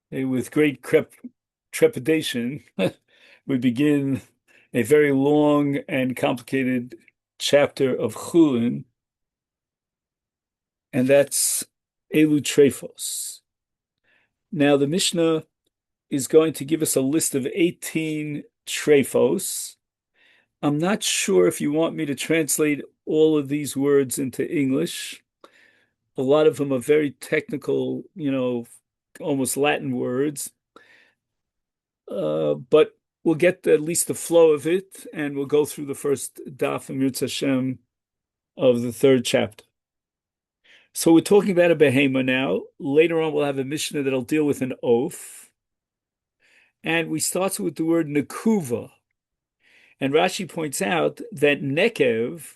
With great trepidation, we begin a very long and complicated chapter of Chullin, and that's Elu Trefos. Now, the Mishnah is going to give us a list of 18 Trefos. I'm not sure if you want me to translate all of these words into English. A lot of them are very technical, almost Latin words. But we'll get at least the flow of it, and we'll go through the first daf Amir Hashem of the third chapter. So we're talking about a behema now. Later on, we'll have a Mishnah that'll deal with an oath. And we start with the word nekuva. And Rashi points out that nekev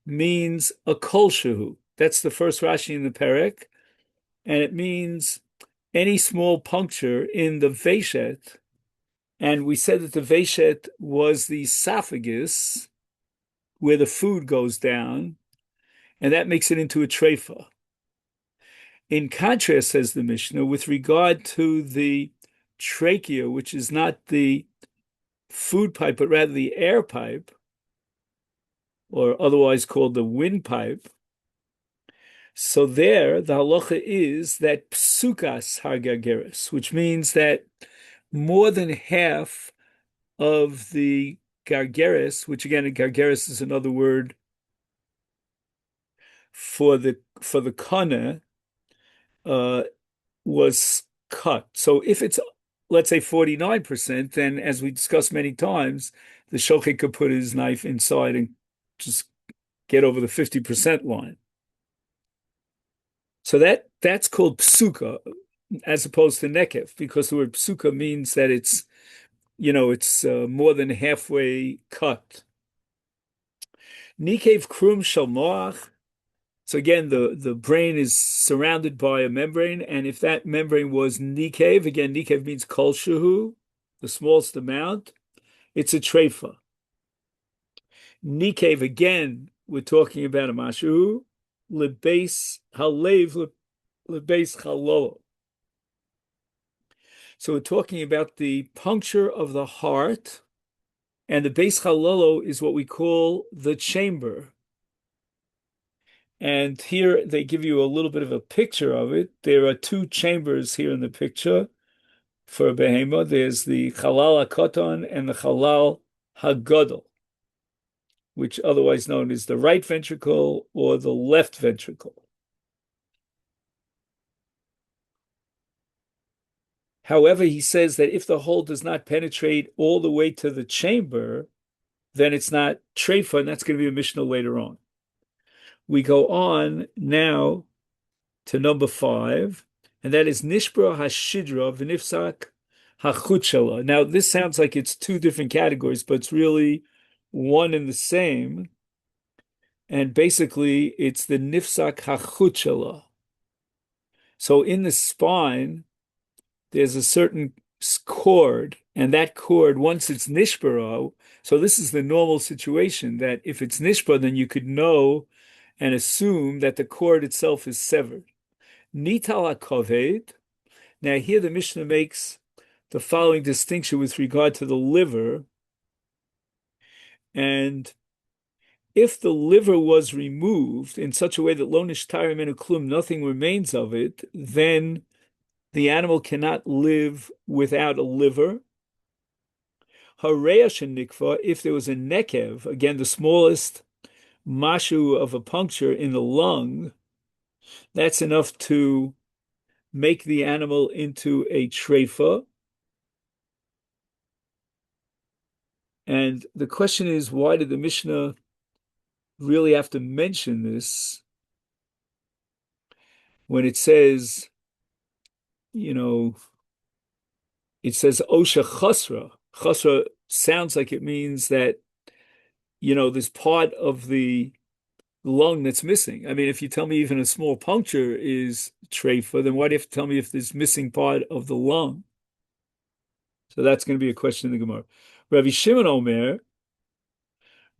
means a kolshehu. That's the first Rashi in the perek. And it means any small puncture in the veshet. And we said that the veshet was the esophagus where the food goes down, and that makes it into a treifa. In contrast, says the Mishnah, with regard to the trachea, which is not the food pipe, but rather the air pipe, or otherwise called the windpipe. So there, the halacha is that psukas hargageres, which means that more than half of the gargeres, which again, gargeres is another word for the kana, was cut. So if it's, let's say, 49%, then as we discussed many times, the shochet could put his knife inside and just get over the 50% line. So that's called psuka, as opposed to nekev, because the word psuka means that it's more than halfway cut. Nikev krum shalmoach. So again, the brain is surrounded by a membrane, and if that membrane was nikev, again, nikev means kol shehu, the smallest amount, it's a treifa. Nikev, again, we're talking about a mashu, lebeis halev, lebeis halolo. So we're talking about the puncture of the heart, and the beis halolo is what we call the chamber. And here they give you a little bit of a picture of it. There are two chambers here in the picture for a behema. There's the halal hakoton and the halal hagadol, which otherwise known as the right ventricle or the left ventricle. However, he says that if the hole does not penetrate all the way to the chamber, then it's not treifa, and that's going to be a Mishnah later on. We go on now to number 5, and that is Nishbra Hashidra V'nifsak Hachutchala. Now, this sounds like it's two different categories, but it's really one and the same. And basically, it's the Nifsak Hachutchala. So in the spine, there's a certain cord, and that cord, once it's nishbara, so this is the normal situation, that if it's nishbara, then you could know and assume that the cord itself is severed. Nital hakoved. Now here the Mishnah makes the following distinction with regard to the liver. And if the liver was removed in such a way that lo nishtara minu klum, nothing remains of it, then the animal cannot live without a liver. Hareya shenikva, if there was a nekev, again the smallest mashu of a puncture in the lung, that's enough to make the animal into a treifa. And the question is, why did the Mishnah really have to mention this when it says, it says osha chasra. Chasra sounds like it means that, there's part of the lung that's missing. I mean, if you tell me even a small puncture is treifa, then why do you have to tell me if there's missing part of the lung? So that's going to be a question in the Gemara. Rabbi Shimon Omer,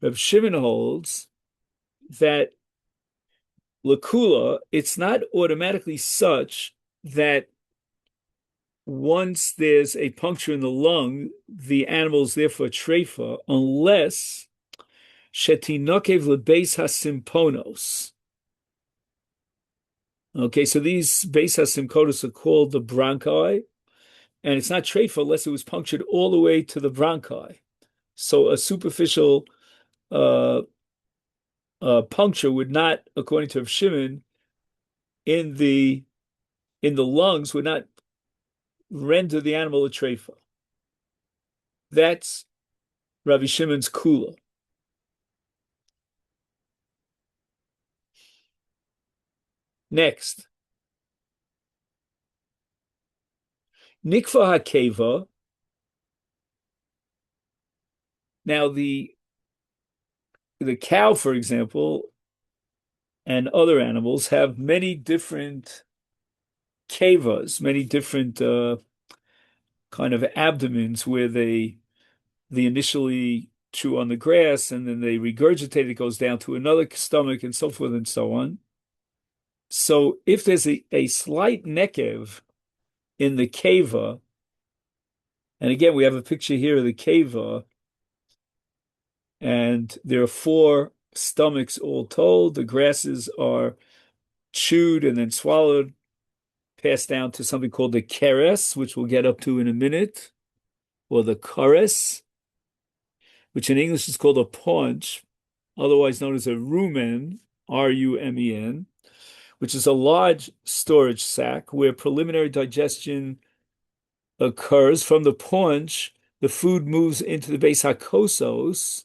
Rabbi Shimon holds that lakula, it's not automatically such that once there's a puncture in the lung, the animal is therefore treifa, unless shetinokev lebeis hasimponos. Okay, so these beis hasimponos are called the bronchi, and it's not treifa unless it was punctured all the way to the bronchi. So a superficial uh, puncture would not, according to Rav Shimon, in the lungs would not render the animal a treifa. That's Rabbi Shimon's kula. Next, nikva hakeva. Now the cow, for example, and other animals have many different kevas, many different kind of abdomens where they initially chew on the grass and then they regurgitate. It goes down to another stomach and so forth and so on. So if there's a slight nekev in the keva, and again we have a picture here of the keva, and there are four stomachs all told. The grasses are chewed and then swallowed, passed down to something called the keres, which we'll get up to in a minute, or the kores, which in English is called a paunch, otherwise known as a rumen, rumen, which is a large storage sac where preliminary digestion occurs. From the paunch, the food moves into the base hakosos,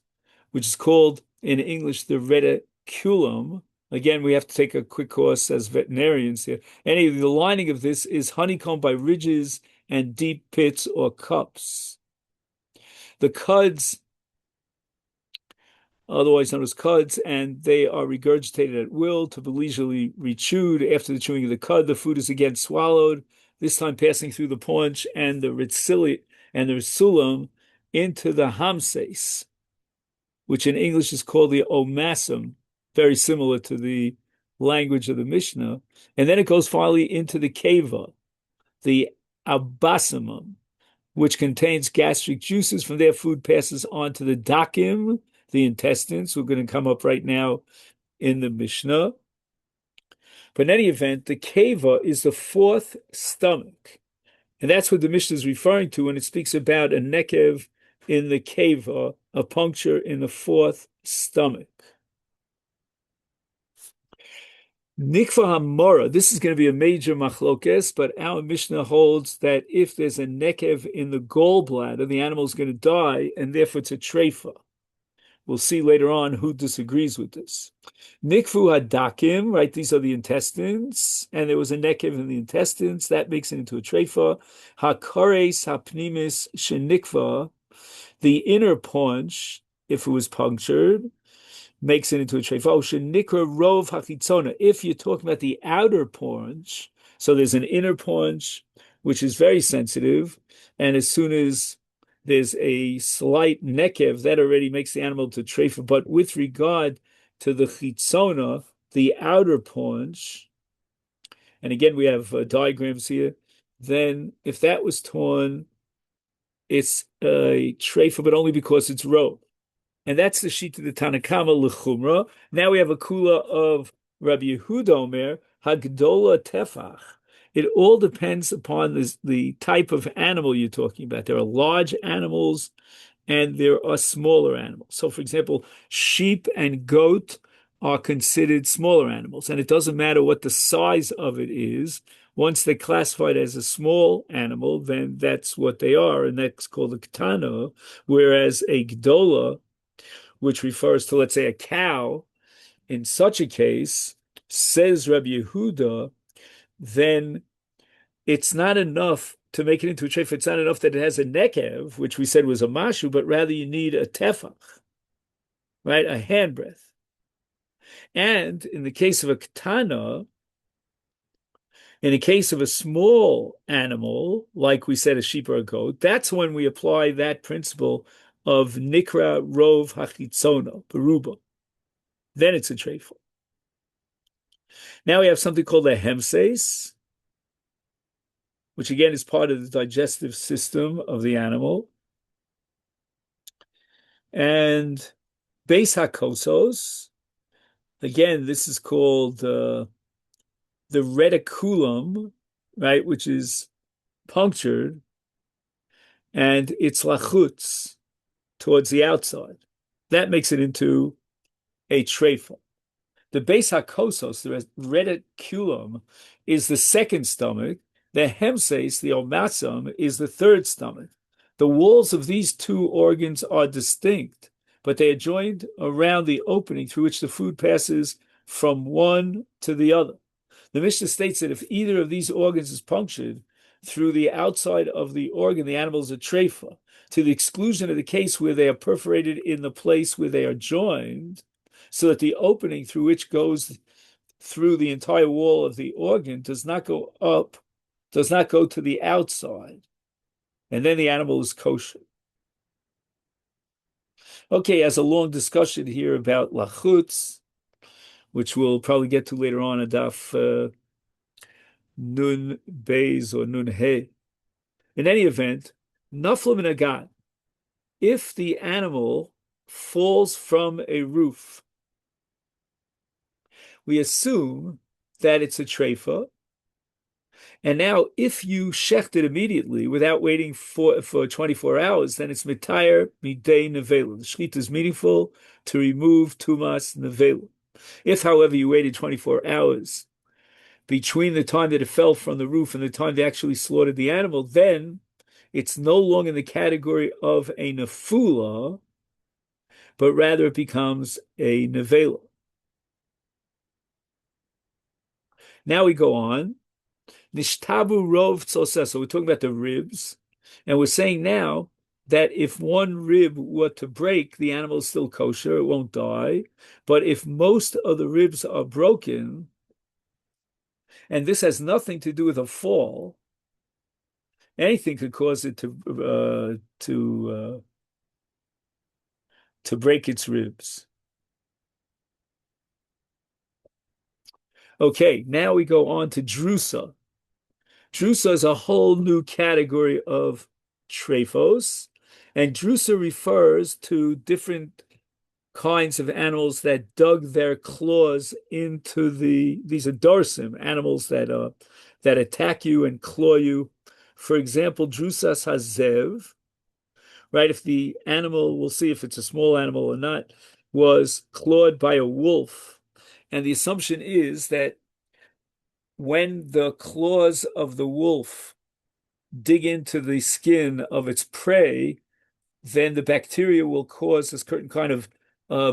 which is called in English the reticulum. Again, we have to take a quick course as veterinarians here. Anyway, the lining of this is honeycombed by ridges and deep pits or cups. The cuds, otherwise known as cuds, and they are regurgitated at will to be leisurely rechewed. After the chewing of the cud, the food is again swallowed, this time passing through the paunch and the risulam into the hamses, which in English is called the omasum, very similar to the language of the Mishnah. And then it goes finally into the keva, the abasimum, which contains gastric juices. From there, food passes on to the dakim, the intestines. We're going to come up right now in the Mishnah. But in any event, the keva is the fourth stomach. And that's what the Mishnah is referring to when it speaks about a nekev in the keva, a puncture in the fourth stomach. Nikva hamora, this is going to be a major machlokes, but our Mishnah holds that if there's a nekev in the gallbladder, the animal is going to die, and therefore it's a treifa. We'll see later on who disagrees with this. Nikfu hadakim, right? These are the intestines, and there was a nekev in the intestines. That makes it into a treifa. Hakares hapnimis shenikva, the inner paunch, if it was punctured, makes it into a treifa. Oh, shenikra rov hachitzona. If you're talking about the outer paunch, so there's an inner paunch, which is very sensitive, and as soon as there's a slight nekev, that already makes the animal to treifa. But with regard to the chitzona, the outer paunch, and again we have diagrams here, then if that was torn, it's a treifa, but only because it's rov. And that's the sheet of the Tanakama l'chumra. Now we have a kula of Rabbi Yehuda Omer, Hagdola Tefach. It all depends upon the type of animal you're talking about. There are large animals and there are smaller animals. So, for example, sheep and goat are considered smaller animals. And it doesn't matter what the size of it is. Once they're classified as a small animal, then that's what they are. And that's called a ketana. Whereas a gdola, which refers to, let's say, a cow, in such a case, says Rabbi Yehuda, then it's not enough to make it into a treif. It's not enough that it has a nekev, which we said was a mashu, but rather you need a tefach, right? A handbreadth. And in the case of a ketana, in the case of a small animal, like we said, a sheep or a goat, that's when we apply that principle of nikra rov hachitzona, beruba. Then it's a treifel. Now we have something called a hemses. which again is part of the digestive system of the animal. And Beis hakosos, again, this is called the reticulum, right, which is punctured, and it's lachutz towards the outside. That makes it into a trephel. The Beis hakosos, the reticulum, is the second stomach. The hemses, the omasum, is the third stomach. The walls of these two organs are distinct, but they are joined around the opening through which the food passes from one to the other. The Mishnah states that if either of these organs is punctured through the outside of the organ, the animal is a treifa, to the exclusion of the case where they are perforated in the place where they are joined, so that the opening through which goes through the entire wall of the organ does not go up, does not go to the outside. And then the animal is kosher. Okay, as a long discussion here about lachutz, which we'll probably get to later on in daf nun beis or nun he. In any event, nafla min hagan, if the animal falls from a roof, we assume that it's a treifa. And now, if you shecht it immediately without waiting for 24 hours, then it's mitayer midei nevela. The shechita is meaningful to remove tumas nevela. If, however, you waited 24 hours between the time that it fell from the roof and the time they actually slaughtered the animal, then it's no longer in the category of a nefula, but rather it becomes a nevela. Now we go on. Nishtabu rov tzoseh. So we're talking about the ribs, and we're saying now that if one rib were to break, the animal is still kosher, it won't die. But if most of the ribs are broken, and this has nothing to do with a fall, anything could cause it to break its ribs. Okay, now we go on to drusa. Drusa is a whole new category of trephos, and drusa refers to different kinds of animals that dug their claws into these are dorsim, animals that attack you and claw you. For example, drusas hazev, right? If the animal, we'll see if it's a small animal or not, was clawed by a wolf, and the assumption is that when the claws of the wolf dig into the skin of its prey, then the bacteria will cause this certain kind of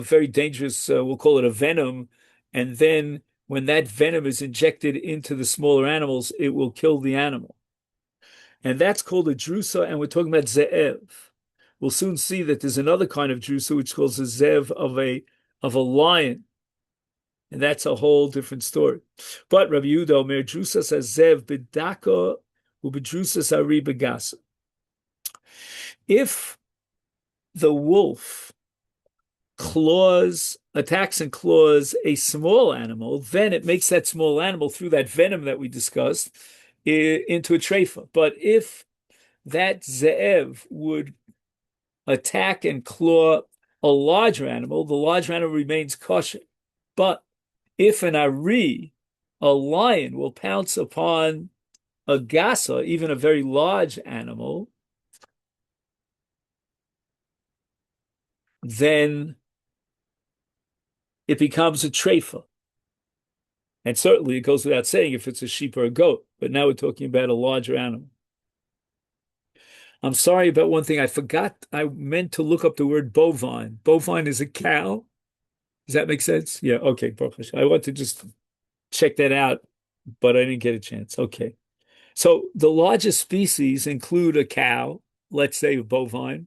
very dangerous, we'll call it a venom. And then when that venom is injected into the smaller animals, it will kill the animal. And that's called a drusa, and we're talking about ze'ev. We'll soon see that there's another kind of drusa, which calls a zev of a lion. And that's a whole different story. But Rabbi Yehuda Omer, drusas hazev b'daka u'b'drusas ari begasa. If the wolf attacks and claws a small animal, then it makes that small animal, through that venom that we discussed, into a treifa. But if that ze'ev would attack and claw a larger animal, the larger animal remains kosher. But if an ari, a lion, will pounce upon a gasa, even a very large animal, then it becomes a treifa. And certainly it goes without saying if it's a sheep or a goat, but now we're talking about a larger animal. I'm sorry about one thing. I forgot, I meant to look up the word bovine. Bovine is a cow. Does that make sense? Yeah, okay. I want to just check that out, but I didn't get a chance. Okay. So the largest species include a cow, let's say a bovine,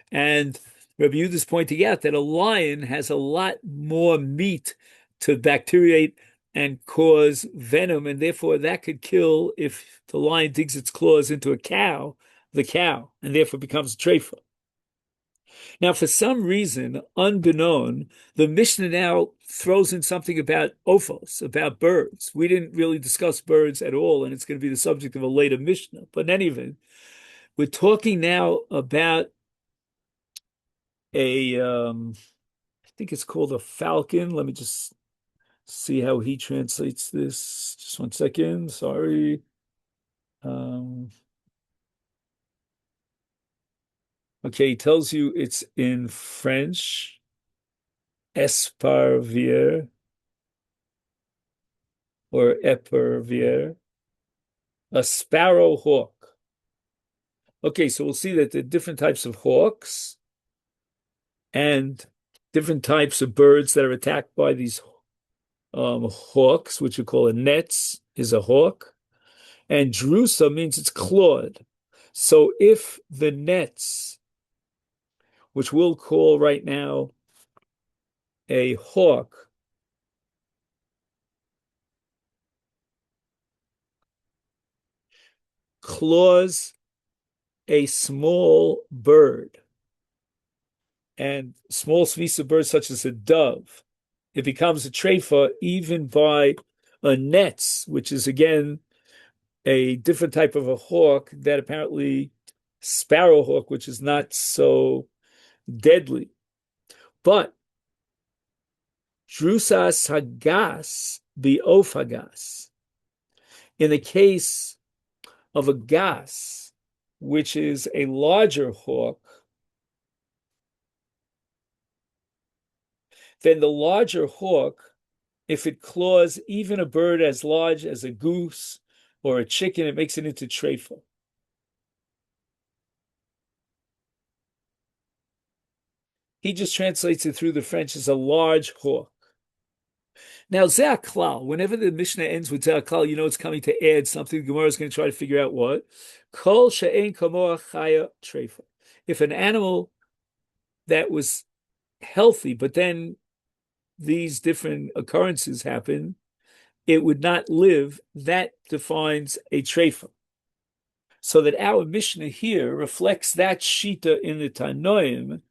and Rabbi Yehuda is pointing out that a lion has a lot more meat to bacteriate and cause venom, and therefore that could kill, if the lion digs its claws into the cow, and therefore becomes a treifa. Now, for some reason, unbeknown, the Mishnah now throws in something about ophos, about birds. We didn't really discuss birds at all, and it's going to be the subject of a later Mishnah. But in any event, we're talking now about I think it's called a falcon. Let me just see how he translates this. Just one second. Sorry. Um, okay, he tells you it's in French, esparvier or épervier, a sparrow hawk. Okay, so we'll see that there are different types of hawks and different types of birds that are attacked by these hawks, which you call a nets, is a hawk. And drusa means it's clawed. So if the nets, which we'll call right now a hawk, claws a small bird, and small species of birds such as a dove, it becomes a treifa even by a nets, which is again a different type of a hawk that apparently sparrowhawk, which is not so deadly. But drusas hagas biofagas. In the case of a gas, which is a larger hawk, then the larger hawk, if it claws even a bird as large as a goose or a chicken, it makes it into treifa. He just translates it through the French as a large hawk. Now, Ze'aklal, whenever the Mishnah ends with Ze'aklal, you know it's coming to add something. The Gemara is going to try to figure out what. Kol she'ein kamoa chaya treifa. If an animal that was healthy, but then these different occurrences happen, it would not live. That defines a treifa. So that our Mishnah here reflects that shita in the Tanoim,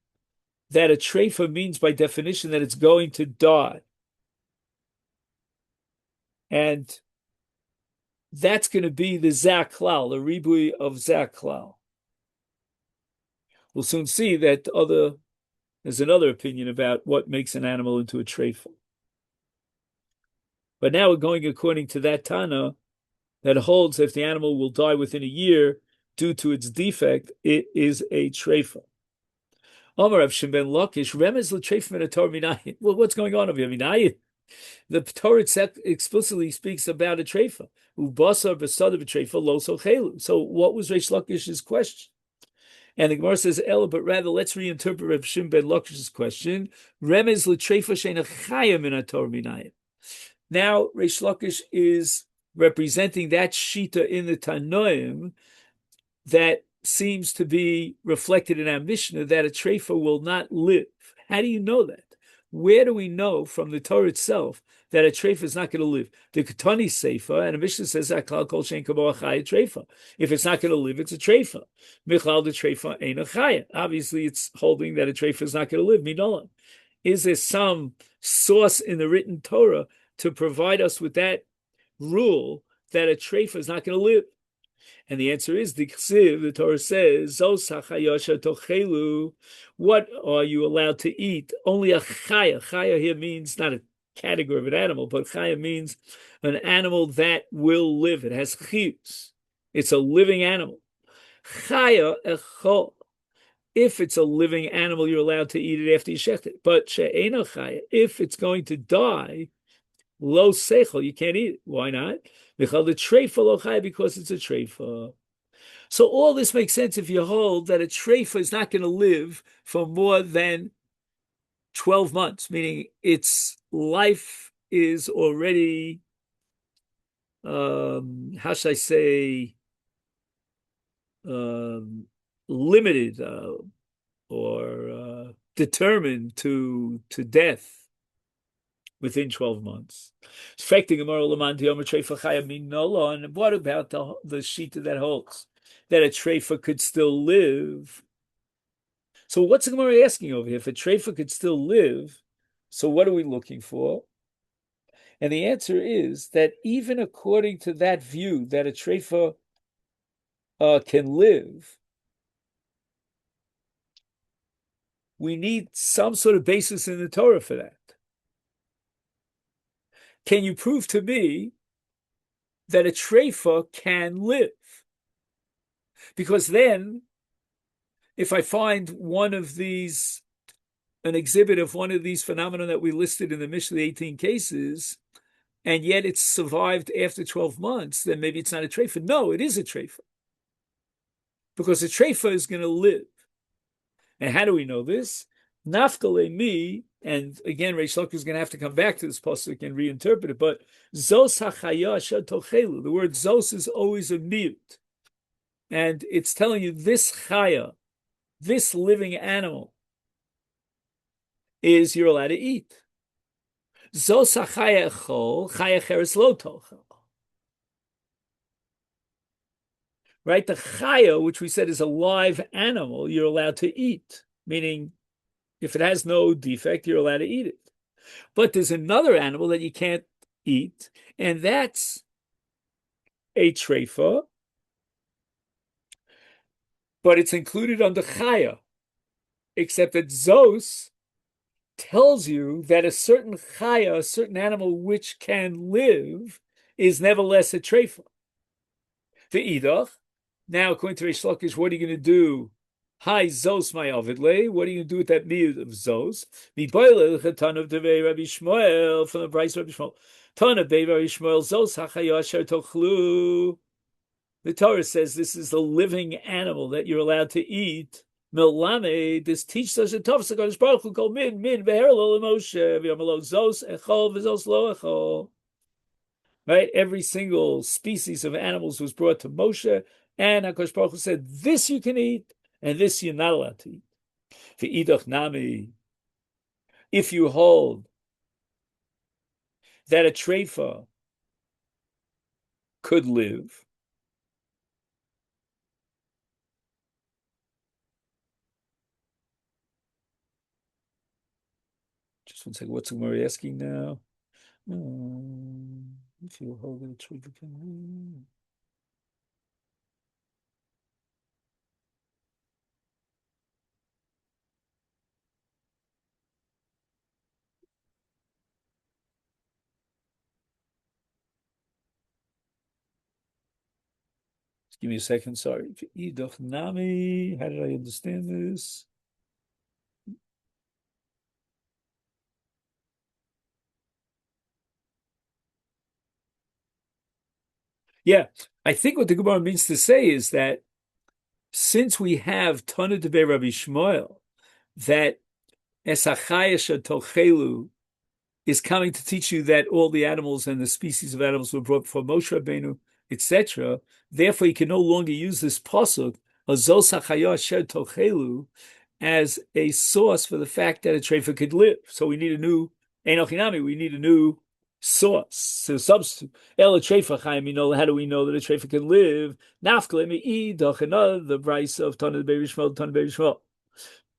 that a treifa means by definition that it's going to die. And that's going to be the zaklal, the ribui of zaklal. We'll soon see that there's another opinion about what makes an animal into a treifa. But now we're going according to that Tana that holds if the animal will die within a year due to its defect, it is a treifa. Omar Rav Shimon ben Lakish, remez l'treifa min haTorah minayin. Well, what's going on over here? Minayin? The Torah explicitly speaks about a treifa. Ubasar b'sada b'treifa lo sochelu. So what was Reish Lakish's question? And the Gemara says, Ella, but rather let's reinterpret Rav Shimon ben Lakish's question. Remez l'treifa she'ena chaya min haTorah minayin. Now Reish Lakish is representing that shita in the Tanoim that seems to be reflected in our Mishnah that a treifa will not live. How do you know that? Where do we know from the Torah itself that a treifa is not going to live? The Ketani Seifa, and the Mishnah says that Klal Kol Shein Kamo Achaya treifa. If it's not going to live, it's a treifa. Michlal the treifa ain't a chaya. Obviously, it's holding that a treifa is not going to live. Minolam. Is there some source in the written Torah to provide us with that rule that a treifa is not going to live? And the answer is the Ksiv, the Torah says, Zos hachayasha tochelu, what are you allowed to eat? Only a chaya. Chaya here means not a category of an animal, but chaya means an animal that will live. It has chiyus. It's a living animal. Chaya echol. If it's a living animal, you're allowed to eat it after you shecht it. But she'ena chaya, if it's going to die, lo seichel, you can't eat it. Why not? Because it's a treifa. So all this makes sense if you hold that a treifa is not going to live for more than 12 months, meaning its life is already, how should I say, limited or determined to death within 12 months. And what about the shita that holds that a treifa could still live So what's the Gemara asking over here? If a treifa could still live, so what are we looking for? And the answer is that even according to that view that a treifa can live, we need some sort of basis in the Torah for that. Can you prove to me that a treifa can live? Because then, if I find one of these, an exhibit of one of these phenomena that we listed in the Mishnah, the 18 cases, and yet it's survived after 12 months, then maybe it's not a treifa. No, it is a treifa. Because a treifa is going to live. And how do we know this? Nafkale mi, and again, Reish Lakish is going to have to come back to this pasuk and reinterpret it, but zos hachaya asher tochelu. The word zos is always a mute. And it's telling you this chaya, this living animal, is you're allowed to eat. Zos hachaya echol, chaya cheres lo tochel. Right? The chaya, which we said is a live animal, you're allowed to eat, meaning if it has no defect, you're allowed to eat it. But there's another animal that you can't eat, and that's a treifa, but it's included under chaya, except that zos tells you that a certain chaya, a certain animal which can live, is nevertheless a treifa. The idach. Now, according to Reish Lakish, what are you going to do? Hi, Zos, my Ovidle. What are you going to do with that miyut of Zos? Ton of Devei Rabbi Shmuel, from the Bryce Rabbi Shmuel. Ton of Devei Rabbi Shmuel, Zos hachaya asher tochlu. The Torah says this is the living animal that you're allowed to eat. Milame, this teaches us a tov sakadosh baruch hu kol min ve'herlo l'Moshe v'yamalo Zos echol v'Zos lo echol. Right, every single species of animals was brought to Moshe, and HaKadosh Baruch Hu said, "This you can eat, and this you're not allowed to eat." V'idach nami, if you hold that a treifa could live, just one second. What's the Gemara asking now? If you hold that a treifa can live. Give me a second, sorry. Idach nami, how did I understand this? Yeah, I think what the Gemara means to say is that since we have Tana Debei Rabbi Shmuel, that Esachayesha Tochelu is coming to teach you that all the animals and the species of animals were brought before Moshe Rabbeinu, etc. Therefore, you can no longer use this pasuk, Azos Hachayah Tochelu, as a source for the fact that a treifa could live. So we need a new Enochinami, we need a new source, so substitute. El treifa chayim, how do we know that a treifa can live? Nafkle me'idach, another brayso of Tana Bei Shmuel, Tana Bei Shmuel.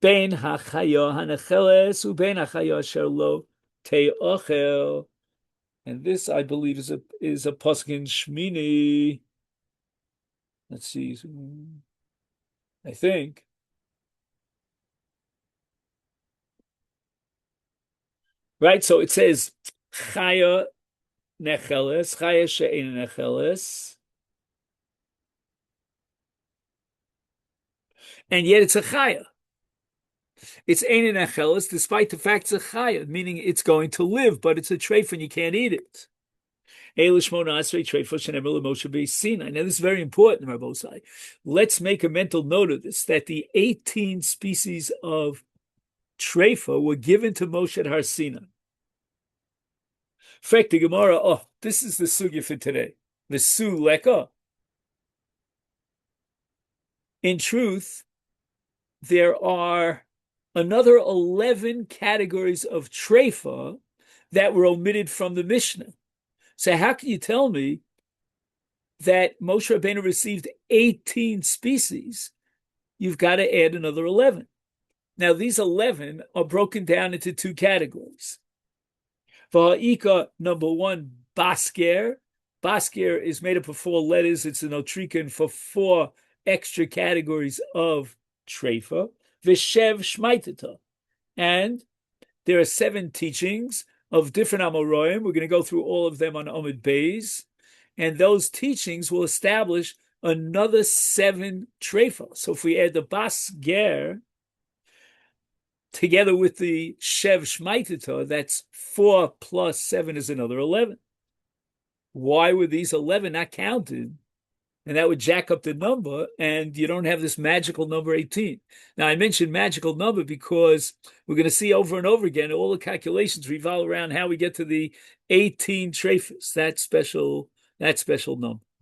Ben hachaya hanecheles uben hachaya sherlo te'ochel. And this, I believe, is a pasuk in Shmini. Let's see. I think. Right, so it says chaya necheles, chaya she'ein necheles, and yet it's a chaya. It's ein necheles, despite the fact it's a chaya, meaning it's going to live, but it's a treif and you can't eat it. Now this is very important, Rabbosai. Let's make a mental note of this: that the 18 species of treifa were given to Moshe at Har Sinai. Fact, the Gemara, this is the sugya for today. The su leka. In truth, there are another 11 categories of treifa that were omitted from the Mishnah. So how can you tell me that Moshe Rabbeinu received 18 species? You've got to add another 11. Now, these 11 are broken down into two categories. Va'ika, number one, Basker. Basker is made up of four letters. It's an otrikin for four extra categories of treifa. Vishev Shmaitata. And there are 7 teachings of different Amoraim. We're going to go through all of them on Omid Beis. And those teachings will establish another 7 treifa. So if we add the Bas Ger together with the Shev Shmaitata, that's 4 plus 7 is another 11. Why were these 11 not counted? And that would jack up the number, and you don't have this magical number 18. Now, I mentioned magical number because we're going to see over and over again, all the calculations revolve around how we get to the 18 treifas, that special number.